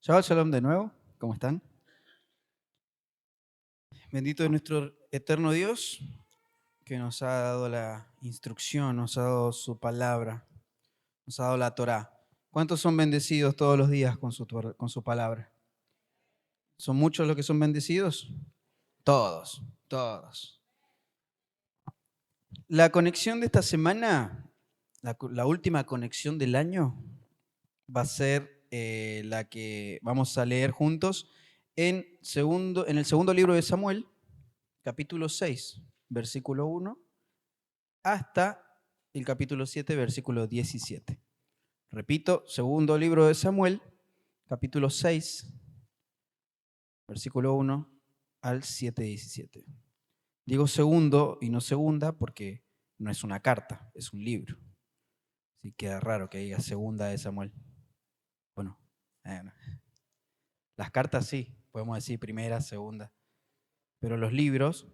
Shabbat Shalom de nuevo, ¿cómo están? Bendito es nuestro eterno Dios que nos ha dado la instrucción, nos ha dado su palabra, nos ha dado la Torá. ¿Cuántos son bendecidos todos los días con su palabra? ¿Son muchos los que son bendecidos? Todos, todos. La conexión de esta semana, la última conexión del año, va a ser la que vamos a leer juntos en el segundo libro de Samuel, capítulo 6, versículo 1, hasta el capítulo 7, versículo 17. Repito, segundo libro de Samuel, capítulo 6, versículo 1 al 7, 17. Digo segundo y no segunda porque no es una carta, es un libro. Así queda raro que diga segunda de Samuel. Bueno, las cartas sí, podemos decir primera, segunda. Pero los libros,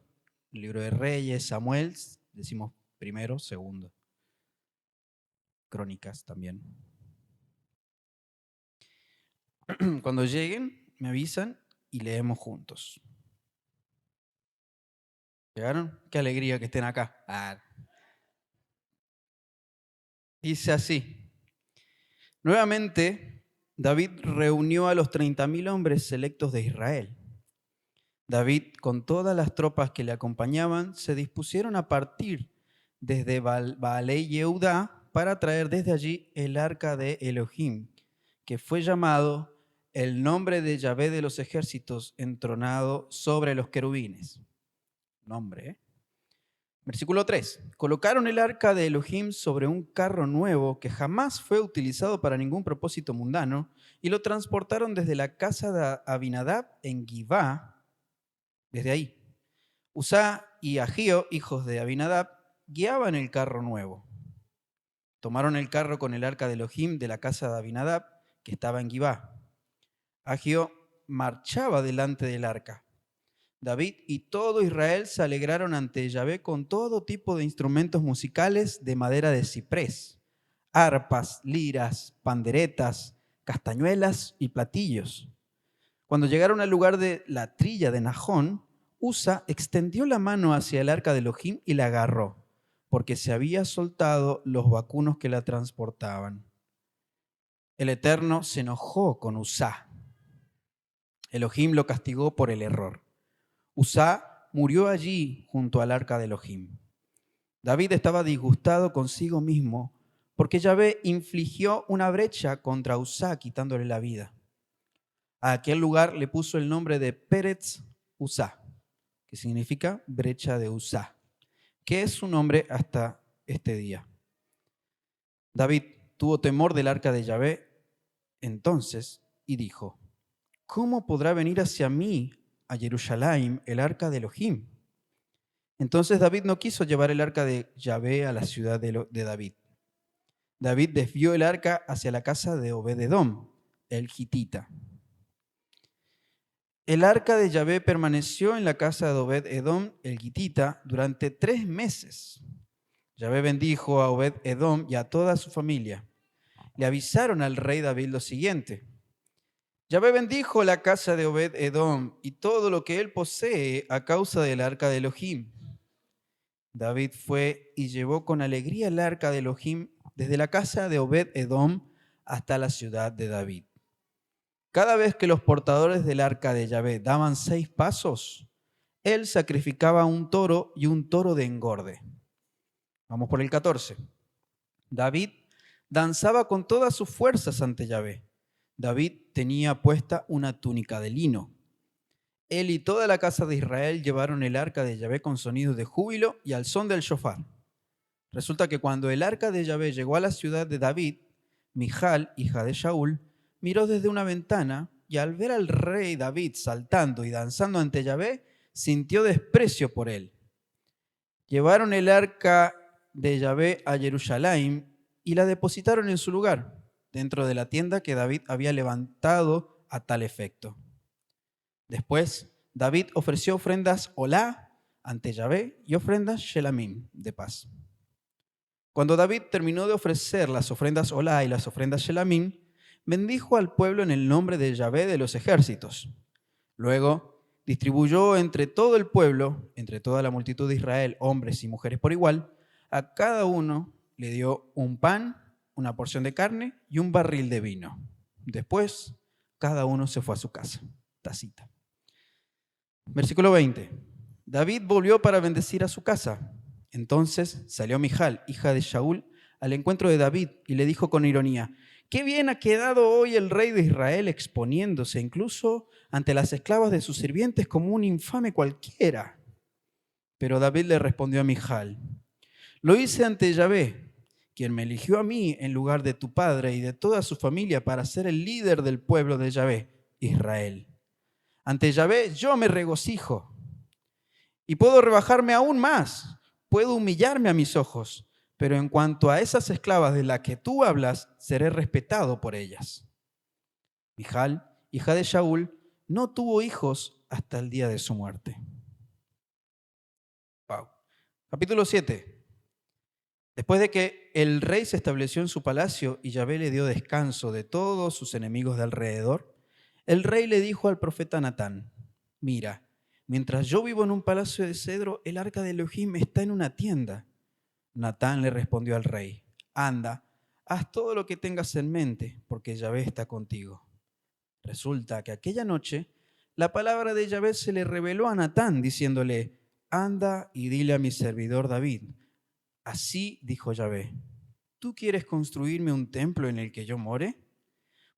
el libro de Reyes, Samuel, decimos primero, segundo. Crónicas también. Cuando lleguen, me avisan y leemos juntos. ¿Llegaron? Qué alegría que estén acá. Dice así. Nuevamente, David reunió a los 30.000 hombres selectos de Israel. David, con todas las tropas que le acompañaban, se dispusieron a partir desde Baalei Yehudá para traer desde allí el arca de Elohim, que fue llamado el nombre de Yahvé de los ejércitos entronado sobre los querubines. Nombre, ¿eh? Versículo 3. Colocaron el arca de Elohim sobre un carro nuevo que jamás fue utilizado para ningún propósito mundano y lo transportaron desde la casa de Abinadab en Givá, desde ahí. Uzá y Agío, hijos de Abinadab, guiaban el carro nuevo. Tomaron el carro con el arca de Elohim de la casa de Abinadab, que estaba en Givá. Agío marchaba delante del arca. David y todo Israel se alegraron ante Yahvé con todo tipo de instrumentos musicales de madera de ciprés, arpas, liras, panderetas, castañuelas y platillos. Cuando llegaron al lugar de la trilla de Najón, Usa extendió la mano hacia el arca de Elohim y la agarró, porque se había soltado los vacunos que la transportaban. El Eterno se enojó con Usa. Elohim lo castigó por el error. Uzá murió allí junto al arca de Elohim. David estaba disgustado consigo mismo porque Yahvé infligió una brecha contra Uzá quitándole la vida. A aquel lugar le puso el nombre de Peretz Uzá, que significa brecha de Uzá, que es su nombre hasta este día. David tuvo temor del arca de Yahvé entonces y dijo: ¿cómo podrá venir hacia mí a Jerusalén el arca de Elohim? Entonces David no quiso llevar el arca de Yahvé a la ciudad de David. David desvió el arca hacia la casa de Obed-edom, el gitita. El arca de Yahvé permaneció en la casa de Obed-edom, el gitita, durante 3 meses. Yahvé bendijo a Obed-edom y a toda su familia. Le avisaron al rey David lo siguiente: Yahvé bendijo la casa de Obed-edom y todo lo que él posee a causa del arca de Elohim. David fue y llevó con alegría el arca de Elohim desde la casa de Obed-edom hasta la ciudad de David. Cada vez que los portadores del arca de Yahvé daban 6 pasos, él sacrificaba un toro y un toro de engorde. Vamos por el 14. David danzaba con todas sus fuerzas ante Yahvé. David tenía puesta una túnica de lino. Él y toda la casa de Israel llevaron el arca de Yahvé con sonidos de júbilo y al son del shofar. Resulta que cuando el arca de Yahvé llegó a la ciudad de David, Mijal, hija de Shaul, miró desde una ventana y al ver al rey David saltando y danzando ante Yahvé, sintió desprecio por él. Llevaron el arca de Yahvé a Jerusalén y la depositaron en su lugar, dentro de la tienda que David había levantado a tal efecto. Después, David ofreció ofrendas olá ante Yahvé y ofrendas shelamim, de paz. Cuando David terminó de ofrecer las ofrendas olá y las ofrendas shelamim, bendijo al pueblo en el nombre de Yahvé de los ejércitos. Luego distribuyó entre todo el pueblo, entre toda la multitud de Israel, hombres y mujeres por igual, a cada uno le dio un pan, una porción de carne y un barril de vino. Después, cada uno se fue a su casa. Tacita. Versículo 20. David volvió para bendecir a su casa. Entonces salió Mijal, hija de Shaul, al encuentro de David y le dijo con ironía: «Qué bien ha quedado hoy el rey de Israel exponiéndose incluso ante las esclavas de sus sirvientes como un infame cualquiera». Pero David le respondió a Mijal: «Lo hice ante Yahvé, quien me eligió a mí en lugar de tu padre y de toda su familia para ser el líder del pueblo de Yahvé, Israel. Ante Yahvé yo me regocijo y puedo rebajarme aún más, puedo humillarme a mis ojos, pero en cuanto a esas esclavas de las que tú hablas, seré respetado por ellas». Mijal, hija de Shaul, no tuvo hijos hasta el día de su muerte. Wow. Capítulo 7. Después de que el rey se estableció en su palacio y Yahvé le dio descanso de todos sus enemigos de alrededor, el rey le dijo al profeta Natán: «Mira, mientras yo vivo en un palacio de cedro, el arca de Elohim está en una tienda». Natán le respondió al rey: «Anda, haz todo lo que tengas en mente, porque Yahvé está contigo». Resulta que aquella noche la palabra de Yahvé se le reveló a Natán, diciéndole: «Anda y dile a mi servidor David, así dijo Yahvé: ¿tú quieres construirme un templo en el que yo more?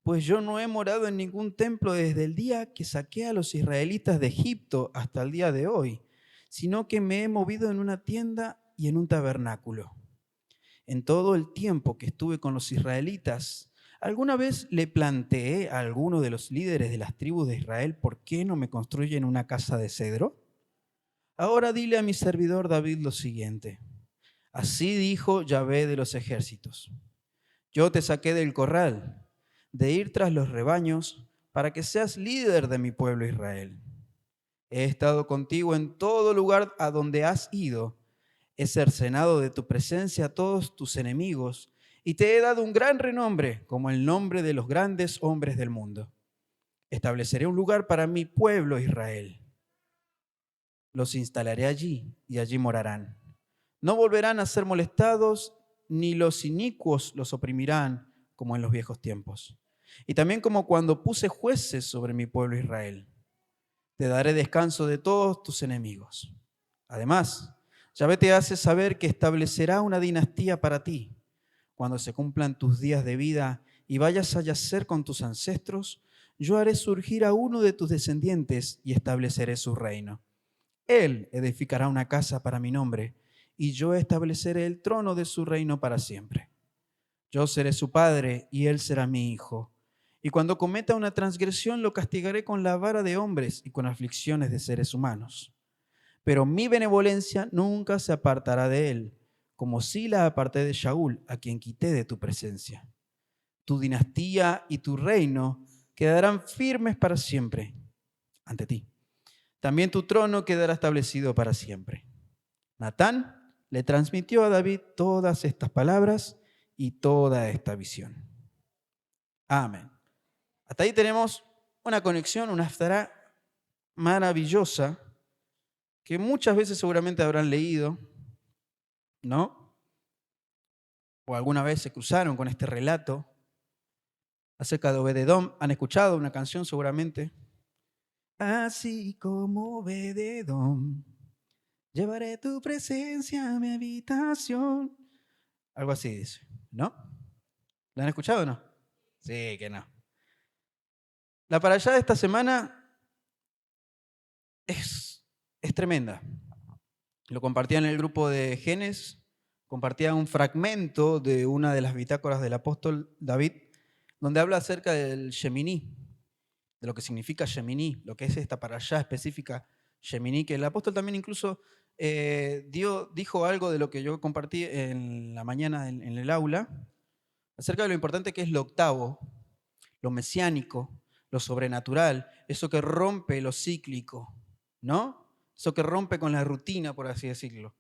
Pues yo no he morado en ningún templo desde el día que saqué a los israelitas de Egipto hasta el día de hoy, sino que me he movido en una tienda y en un tabernáculo. En todo el tiempo que estuve con los israelitas, ¿alguna vez le planteé a alguno de los líderes de las tribus de Israel por qué no me construyen una casa de cedro? Ahora dile a mi servidor David lo siguiente: así dijo Yahvé de los ejércitos: yo te saqué del corral, de ir tras los rebaños, para que seas líder de mi pueblo Israel. He estado contigo en todo lugar a donde has ido. He cercenado de tu presencia a todos tus enemigos y te he dado un gran renombre, como el nombre de los grandes hombres del mundo. Estableceré un lugar para mi pueblo Israel. Los instalaré allí y allí morarán. No volverán a ser molestados, ni los inicuos los oprimirán como en los viejos tiempos. Y también como cuando puse jueces sobre mi pueblo Israel. Te daré descanso de todos tus enemigos. Además, Yahvé te hace saber que establecerá una dinastía para ti. Cuando se cumplan tus días de vida y vayas a yacer con tus ancestros, yo haré surgir a uno de tus descendientes y estableceré su reino. Él edificará una casa para mi nombre, y yo estableceré el trono de su reino para siempre. Yo seré su padre y él será mi hijo. Y cuando cometa una transgresión lo castigaré con la vara de hombres y con aflicciones de seres humanos. Pero mi benevolencia nunca se apartará de él, como si la aparté de Shaul, a quien quité de tu presencia. Tu dinastía y tu reino quedarán firmes para siempre ante ti. También tu trono quedará establecido para siempre». Natán le transmitió a David todas estas palabras y toda esta visión. Amén. Hasta ahí tenemos una conexión, una haftará maravillosa que muchas veces seguramente habrán leído, ¿no? O alguna vez se cruzaron con este relato acerca de Obed-Edom. Han escuchado una canción seguramente. Así como Obed-Edom, llevaré tu presencia a mi habitación. Algo así dice, ¿no? ¿La han escuchado o no? Sí, que no. La parashá de esta semana es tremenda. Lo compartía en el grupo de Genes, compartía un fragmento de una de las bitácoras del apóstol David, donde habla acerca del Sheminí, de lo que significa Sheminí, lo que es esta parashá específica Sheminí, que el apóstol también incluso dijo algo de lo que yo compartí en la mañana en el aula, acerca de lo importante que es lo octavo, lo mesiánico, lo sobrenatural, eso que rompe lo cíclico, ¿no? Eso que rompe con la rutina, por así decirlo.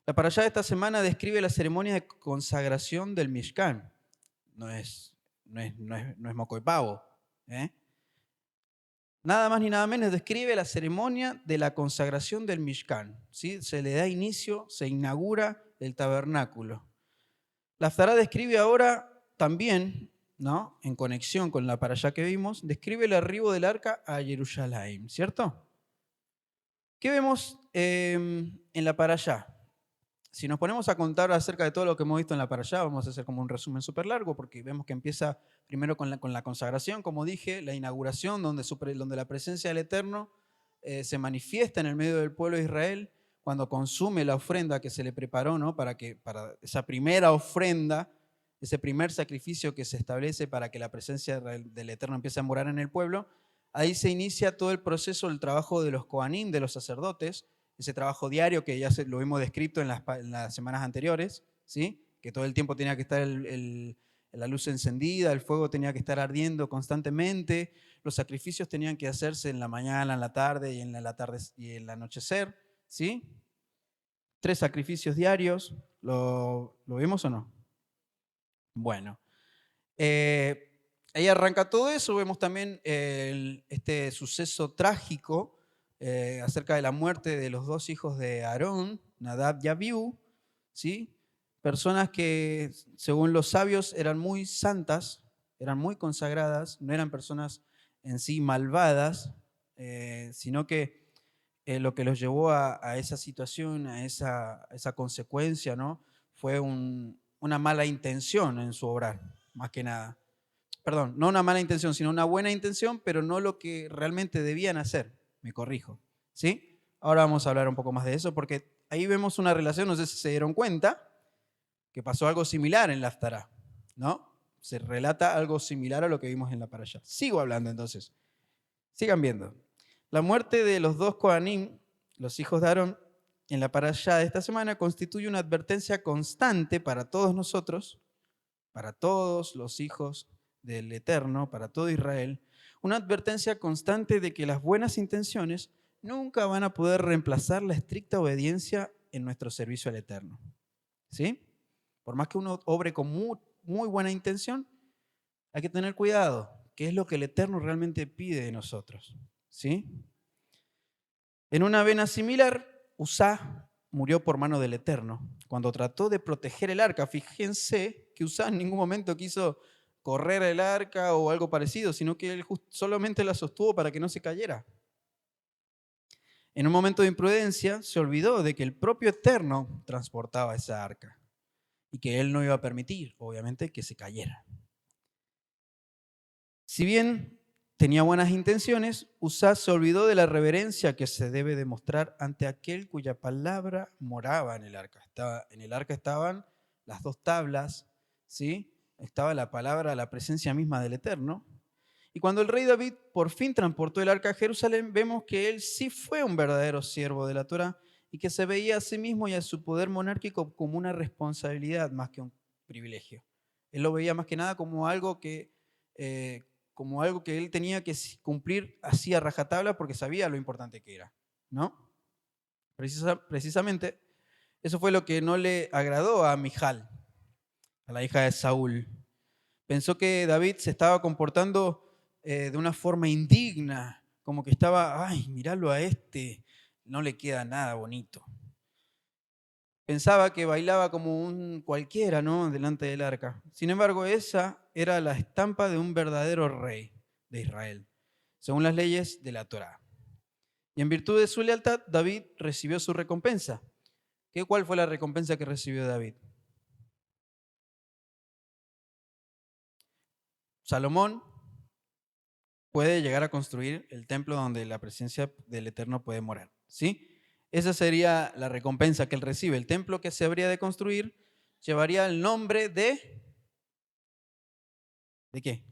La parashá de esta semana describe la ceremonia de consagración del Mishkan. No es no es moco de pavo. Nada más ni nada menos describe la ceremonia de la consagración del Mishkan, ¿sí? Se le da inicio, se inaugura el tabernáculo. La Haftará describe ahora también, ¿no?, en conexión con la parashá que vimos, describe el arribo del arca a Jerusalén, ¿cierto? ¿Qué vemos en la parashá? Si nos ponemos a contar acerca de todo lo que hemos visto en la parashá, vamos a hacer como un resumen súper largo, porque vemos que empieza primero con la consagración, como dije, la inauguración, donde la presencia del Eterno se manifiesta en el medio del pueblo de Israel, cuando consume la ofrenda que se le preparó, ¿no?, para esa primera ofrenda, ese primer sacrificio que se establece para que la presencia del Eterno empiece a morar en el pueblo. Ahí se inicia todo el proceso, el trabajo de los Kohanim, de los sacerdotes, ese trabajo diario que ya lo hemos descrito en las semanas anteriores, ¿sí? Que todo el tiempo tenía que estar la luz encendida, el fuego tenía que estar ardiendo constantemente, los sacrificios tenían que hacerse en la mañana, en la tarde y en el anochecer, ¿sí? 3 sacrificios diarios, ¿lo vimos o no? Bueno, ahí arranca todo eso. Vemos también este suceso trágico acerca de la muerte de los 2 hijos de Aarón, Nadab y Abiú, ¿sí? Personas que, según los sabios, eran muy santas, eran muy consagradas, no eran personas en sí malvadas, sino que lo que los llevó a esa situación, a esa consecuencia, ¿no?, fue una mala intención en su obrar, más que nada. Perdón, no una mala intención, sino una buena intención, pero no lo que realmente debían hacer. Me corrijo, ¿sí? Ahora vamos a hablar un poco más de eso, porque ahí vemos una relación, no sé si se dieron cuenta, que pasó algo similar en la Haftará, ¿no? Se relata algo similar a lo que vimos en la Parashá. Sigo hablando entonces. Sigan viendo. La muerte de los 2 Kohanim, los hijos de Aarón, en la parashá de esta semana constituye una advertencia constante para todos nosotros, para todos los hijos del Eterno, para todo Israel, una advertencia constante de que las buenas intenciones nunca van a poder reemplazar la estricta obediencia en nuestro servicio al Eterno. ¿Sí? Por más que uno obre con muy buena intención, hay que tener cuidado, que es lo que el Eterno realmente pide de nosotros. ¿Sí? En una vena similar, Uzá murió por mano del Eterno cuando trató de proteger el arca. Fíjense que Uzá en ningún momento quiso correr el arca o algo parecido, sino que él solamente la sostuvo para que no se cayera. En un momento de imprudencia se olvidó de que el propio Eterno transportaba esa arca y que él no iba a permitir, obviamente, que se cayera. Si bien tenía buenas intenciones, Uzá se olvidó de la reverencia que se debe demostrar ante aquel cuya palabra moraba en el arca. En el arca estaban las 2 tablas, ¿sí? Estaba la palabra, la presencia misma del Eterno. Y cuando el rey David por fin transportó el arca a Jerusalén, vemos que él sí fue un verdadero siervo de la Torá y que se veía a sí mismo y a su poder monárquico como una responsabilidad más que un privilegio. Él lo veía más que nada como algo que él tenía que cumplir así a rajatabla porque sabía lo importante que era, ¿no? Precisamente, eso fue lo que no le agradó a Mijal, a la hija de Saúl. Pensó que David se estaba comportando de una forma indigna, como que estaba, ay, míralo a este, no le queda nada bonito. Pensaba que bailaba como un cualquiera, ¿no?, delante del arca. Sin embargo, esa era la estampa de un verdadero rey de Israel, según las leyes de la Torá. Y en virtud de su lealtad, David recibió su recompensa. ¿Cuál fue la recompensa que recibió David? Salomón puede llegar a construir el templo donde la presencia del Eterno puede morar, ¿sí? Esa sería la recompensa que él recibe. El templo que se habría de construir llevaría el nombre de... ¿De qué?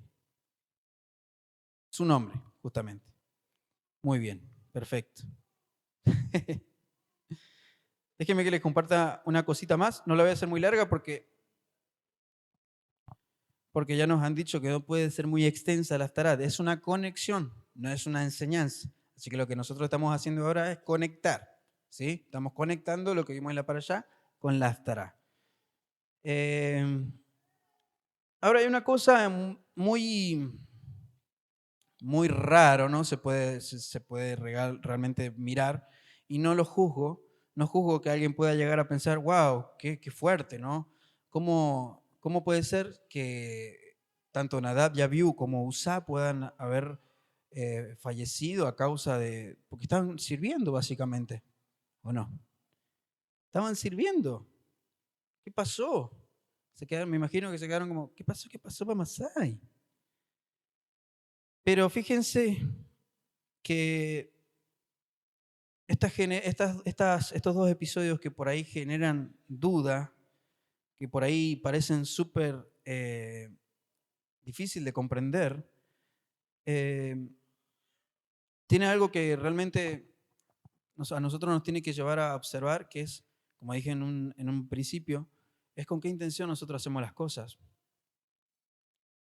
Su nombre, justamente. Muy bien, perfecto. Déjenme que les comparta una cosita más. No la voy a hacer muy larga porque ya nos han dicho que no puede ser muy extensa la Haftará. Es una conexión, no es una enseñanza. Así que lo que nosotros estamos haciendo ahora es conectar, ¿sí? Estamos conectando lo que vimos en la parashá con la Haftará. Ahora hay una cosa muy, muy raro, ¿no? Se puede realmente mirar, y no lo juzgo. No juzgo que alguien pueda llegar a pensar, wow, qué fuerte, ¿no? ¿Cómo puede ser que tanto Nadab y Abiú como Uzá puedan haber fallecido a causa de, porque estaban sirviendo básicamente, ¿o no? Estaban sirviendo. ¿Qué pasó? Me imagino que se quedaron como, ¿qué pasó? ¿Qué pasó para Masai? Pero fíjense que estos dos episodios que por ahí generan duda, que por ahí parecen súper difícil de comprender, eh, tiene algo que realmente a nosotros nos tiene que llevar a observar, que es, como dije en un principio, es con qué intención nosotros hacemos las cosas.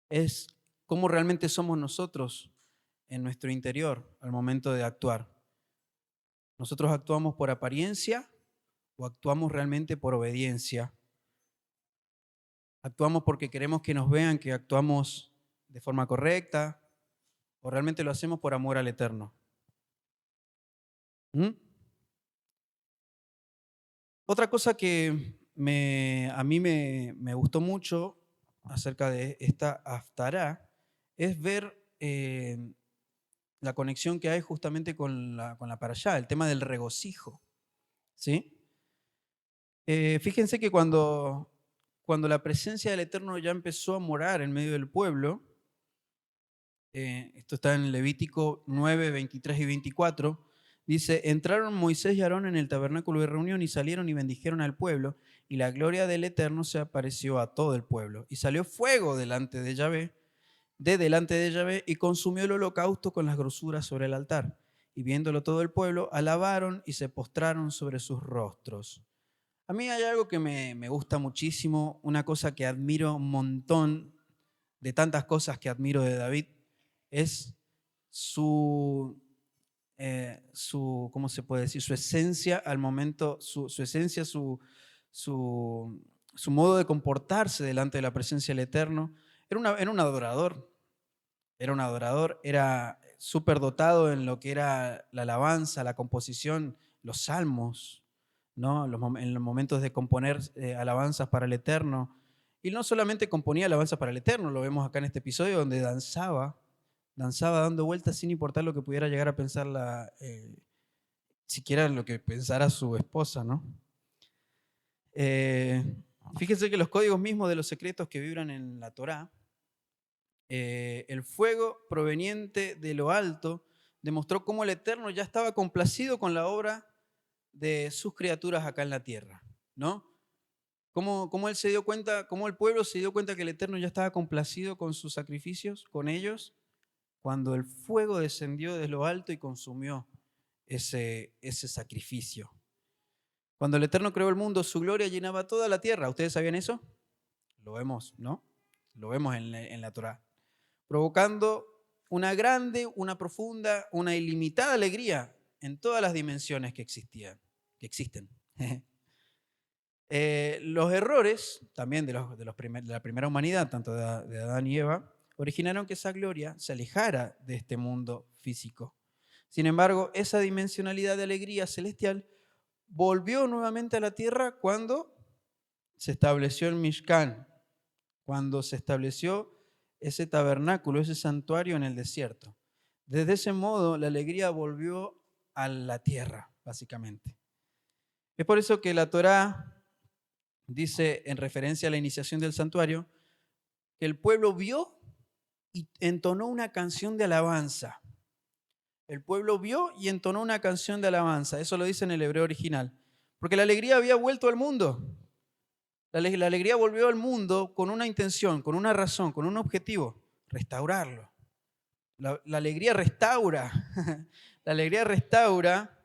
Es cómo realmente somos nosotros en nuestro interior al momento de actuar. ¿Nosotros actuamos por apariencia o actuamos realmente por obediencia? ¿Actuamos porque queremos que nos vean que actuamos de forma correcta o realmente lo hacemos por amor al Eterno? ¿Mm? Otra cosa que a mí me gustó mucho acerca de esta Haftará es ver la conexión que hay justamente con la Parashá, el tema del regocijo. ¿Sí? Fíjense que cuando la presencia del Eterno ya empezó a morar en medio del pueblo, esto está en Levítico 9, 23 y 24, dice, entraron Moisés y Aarón en el tabernáculo de reunión y salieron y bendijeron al pueblo, y la gloria del Eterno se apareció a todo el pueblo. Y salió fuego delante de Yahvé, y consumió el holocausto con las grosuras sobre el altar. Y viéndolo todo el pueblo, alabaron y se postraron sobre sus rostros. A mí hay algo que me gusta muchísimo, una cosa que admiro un montón, de tantas cosas que admiro de David, es ¿cómo se puede decir? Su esencia al momento, su esencia, su modo de comportarse delante de la presencia del Eterno. Era un adorador, era súper dotado en lo que era la alabanza, la composición, los salmos, ¿no? En los momentos de componer alabanzas para el Eterno. Y no solamente componía alabanzas para el Eterno, lo vemos acá en este episodio donde danzaba dando vueltas sin importar lo que pudiera llegar a pensar siquiera lo que pensara su esposa, ¿no? Eh, Fíjense que los códigos mismos de los secretos que vibran en la Torá, el fuego proveniente de lo alto demostró cómo el Eterno ya estaba complacido con la obra de sus criaturas acá en la tierra, ¿no? Cómo él se dio cuenta, cómo el pueblo se dio cuenta que el Eterno ya estaba complacido con sus sacrificios, con ellos, cuando el fuego descendió de lo alto y consumió ese sacrificio. Cuando el Eterno creó el mundo, su gloria llenaba toda la tierra. ¿Ustedes sabían eso? Lo vemos, ¿no? Lo vemos en la Torá. Provocando una grande, una profunda, una ilimitada alegría en todas las dimensiones que existen. Los errores, también de la primera humanidad, tanto de Adán y Eva, originaron que esa gloria se alejara de este mundo físico. Sin embargo, esa dimensionalidad de alegría celestial volvió nuevamente a la tierra cuando se estableció el Mishkan, cuando se estableció ese tabernáculo, ese santuario en el desierto. Desde ese modo, la alegría volvió a la tierra, básicamente. Es por eso que la Torá dice, en referencia a la iniciación del santuario, que el pueblo vio y entonó una canción de alabanza. El pueblo vio y entonó una canción de alabanza. Eso lo dice en el hebreo original. Porque la alegría había vuelto al mundo. La alegría volvió al mundo con una intención, con una razón, con un objetivo: restaurarlo. La alegría restaura. La alegría restaura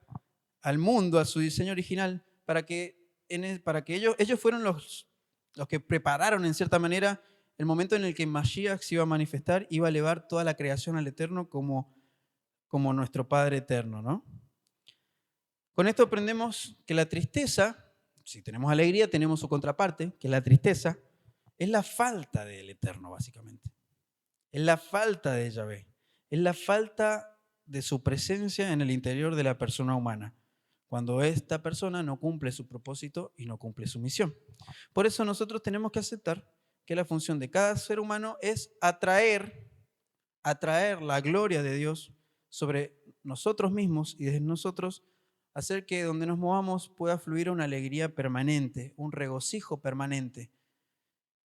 al mundo, a su diseño original, para que ellos fueron los que prepararon en cierta manera el momento en el que Mashiach se iba a manifestar, iba a elevar toda la creación al Eterno como nuestro Padre Eterno, ¿no? Con esto aprendemos que la tristeza, si tenemos alegría, tenemos su contraparte, que la tristeza es la falta del Eterno, básicamente. Es la falta de Yahvé. Es la falta de su presencia en el interior de la persona humana, cuando esta persona no cumple su propósito y no cumple su misión. Por eso nosotros tenemos que aceptar que la función de cada ser humano es atraer la gloria de Dios sobre nosotros mismos y desde nosotros hacer que donde nos movamos pueda fluir una alegría permanente, un regocijo permanente.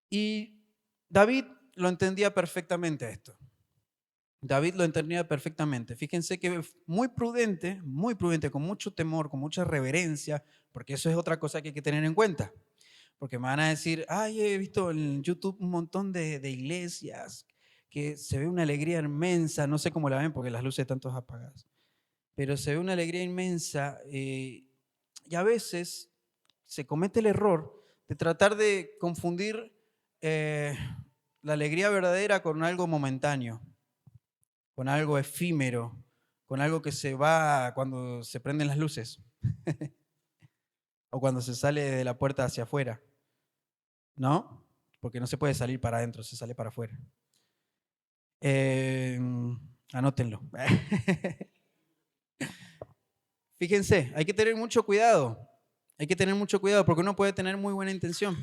Y David lo entendía perfectamente esto. David lo entendía perfectamente. Fíjense que muy prudente, con mucho temor, con mucha reverencia, porque eso es otra cosa que hay que tener en cuenta. Porque me van a decir, ay, he visto en YouTube un montón de iglesias que se ve una alegría inmensa, no sé cómo la ven porque las luces están todas apagadas, pero se ve una alegría inmensa y a veces se comete el error de tratar de confundir la alegría verdadera con algo momentáneo, con algo efímero, con algo que se va cuando se prenden las luces o cuando se sale de la puerta hacia afuera, ¿no? Porque no se puede salir para adentro, se sale para afuera. Anótenlo. Fíjense, hay que tener mucho cuidado. Hay que tener mucho cuidado porque uno puede tener muy buena intención,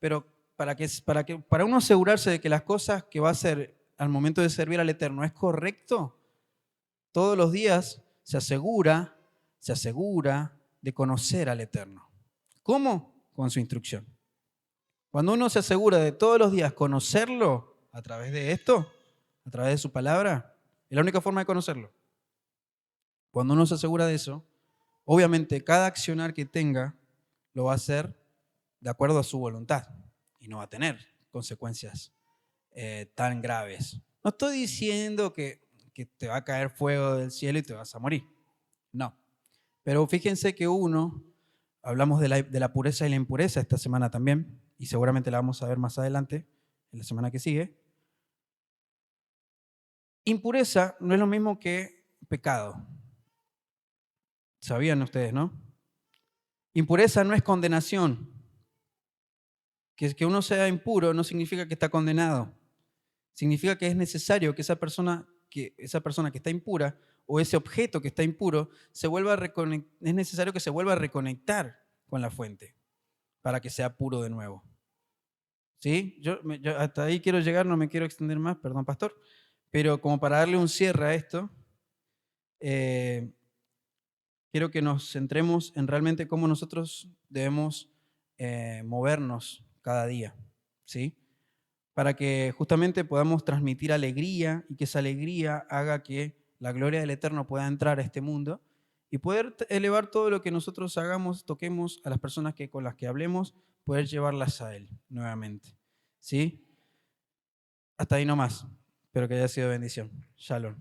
pero para uno asegurarse de que las cosas que va a hacer al momento de servir al Eterno es correcto, todos los días se asegura de conocer al Eterno. ¿Cómo? Con su instrucción. Cuando uno se asegura de todos los días conocerlo a través de esto, a través de su palabra, es la única forma de conocerlo. Cuando uno se asegura de eso, obviamente cada accionar que tenga lo va a hacer de acuerdo a su voluntad y no va a tener consecuencias tan graves. No estoy diciendo que te va a caer fuego del cielo y te vas a morir. No. Pero fíjense que hablamos de la pureza y la impureza esta semana también, y seguramente la vamos a ver más adelante, en la semana que sigue. Impureza no es lo mismo que pecado. ¿Sabían ustedes, no? Impureza no es condenación. Que uno sea impuro no significa que está condenado. Significa que es necesario que esa persona que está impura o ese objeto que está impuro es necesario que se vuelva a reconectar con la fuente para que sea puro de nuevo. ¿Sí? Yo hasta ahí quiero llegar, no me quiero extender más, perdón, pastor, pero como para darle un cierre a esto, quiero que nos centremos en realmente cómo nosotros debemos movernos cada día, ¿sí? Para que justamente podamos transmitir alegría y que esa alegría haga que la gloria del Eterno pueda entrar a este mundo y poder elevar todo lo que nosotros hagamos, toquemos a las personas con las que hablemos, poder llevarlas a Él nuevamente, ¿sí? Hasta ahí nomás. Espero que haya sido bendición. Shalom.